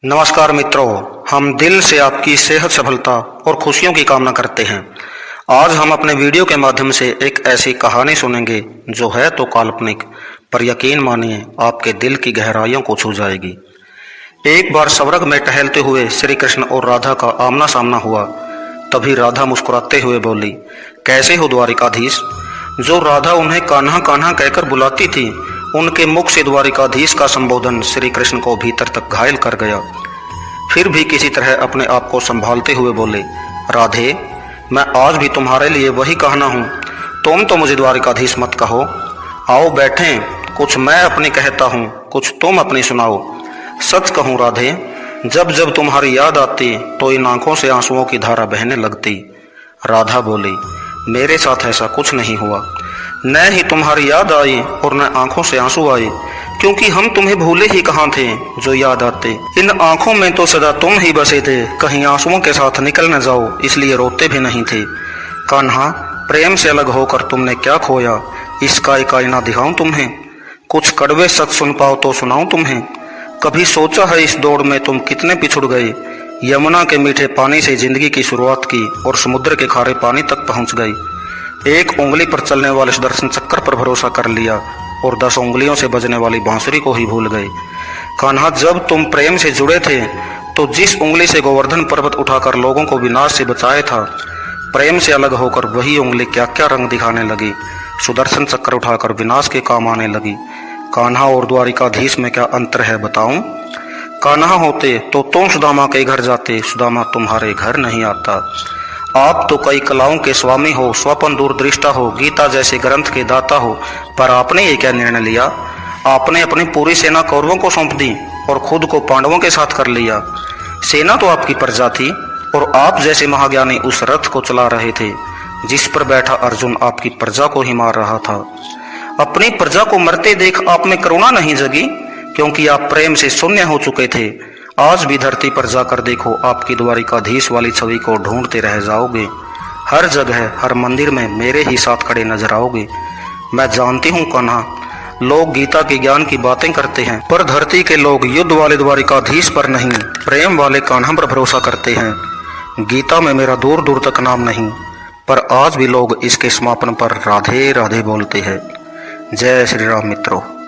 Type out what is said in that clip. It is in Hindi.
नमस्कार मित्रों, हम दिल से आपकी सेहत, सफलता और खुशियों की कामना करते हैं। आज हम अपने वीडियो के माध्यम से एक ऐसी कहानी सुनेंगे जो है तो काल्पनिक, पर यकीन मानिए आपके दिल की गहराइयों को छू जाएगी। एक बार स्वर्ग में टहलते हुए श्री कृष्ण और राधा का आमना सामना हुआ। तभी राधा मुस्कुराते हुए बोली, कैसे हो द्वारिकाधीश। जो राधा उन्हें कान्हा कान्हा कहकर बुलाती थी, उनके मुख से द्वारिकाधीश का संबोधन श्री कृष्ण को भीतर तक घायल कर गया। फिर भी किसी तरह अपने आप को संभालते हुए बोले, राधे, मैं आज भी तुम्हारे लिए वही कहना हूँ। तुम तो मुझे द्वारिकाधीश मत कहो। आओ बैठें, कुछ मैं अपनी कहता हूँ, कुछ तुम अपनी सुनाओ। सच कहूँ राधे, जब जब तुम्हारी याद आती तो इन आंखों से आंसुओं की धारा बहने लगती। राधा बोली, मेरे साथ ऐसा कुछ नहीं हुआ। न ही तुम्हारी याद आई और न आंखों से आंसू आए, क्योंकि हम तुम्हें भूले ही कहाँ थे जो याद आते। इन आंखों में तो सदा तुम ही बसे थे, कहीं आंसुओं के साथ निकल न जाओ, इसलिए रोते भी नहीं थे। कान्हा, प्रेम से अलग होकर तुमने क्या खोया, इसका एक आईना दिखाऊं तुम्हें। कुछ कड़वे सच सुन पाओ तो सुनाऊं तुम्हें। कभी सोचा है इस दौड़ में तुम कितने पिछुड़ गए। यमुना के मीठे पानी से जिंदगी की शुरुआत की और समुद्र के खारे पानी तक पहुंच गई। एक उंगली पर चलने वाले सुदर्शन चक्र पर भरोसा कर लिया और 10 उंगलियों से बजने वाली बांसुरी को ही भूल गए। कान्हा, जब तुम प्रेम से जुड़े थे तो जिस उंगली से गोवर्धन पर्वत उठाकर लोगों को विनाश से बचाया था, प्रेम से अलग होकर वही उंगली क्या क्या रंग दिखाने लगी। सुदर्शन चक्र उठाकर विनाश के काम आने लगी। कान्हा और द्वारिकाधीश में क्या अंतर है बताऊं। कान्हा होते तो तुम सुदामा के घर जाते, सुदामा तुम्हारे घर नहीं आता। आप तो कई कलाओं के स्वामी हो, स्वपन दूरदृष्टा हो, गीता जैसे ग्रंथ के दाता हो, पर आपने ये क्या निर्णय लिया। आपने अपनी पूरी सेना कौरवों को सौंप दी और खुद को पांडवों के साथ कर लिया। सेना तो आपकी प्रजा थी और आप जैसे महाज्ञानी उस रथ को चला रहे थे जिस पर बैठा अर्जुन आपकी प्रजा को ही मार रहा था। अपनी प्रजा को मरते देख आप में करुणा नहीं जगी, क्योंकि आप प्रेम से शून्य हो चुके थे। आज भी धरती पर जाकर देखो, आपकी द्वारिकाधीश वाली छवि को ढूंढते रह जाओगे। हर जगह, हर मंदिर में मेरे ही साथ खड़े नजर आओगे। मैं जानती हूँ कान्हा, लोग गीता के ज्ञान की बातें करते हैं, पर धरती के लोग युद्ध वाले द्वारिकाधीश पर नहीं, प्रेम वाले कान्हा पर भरोसा करते हैं। गीता में मेरा दूर दूर तक नाम नहीं, पर आज भी लोग इसके समापन पर राधे राधे बोलते हैं। जय श्री राम मित्रों।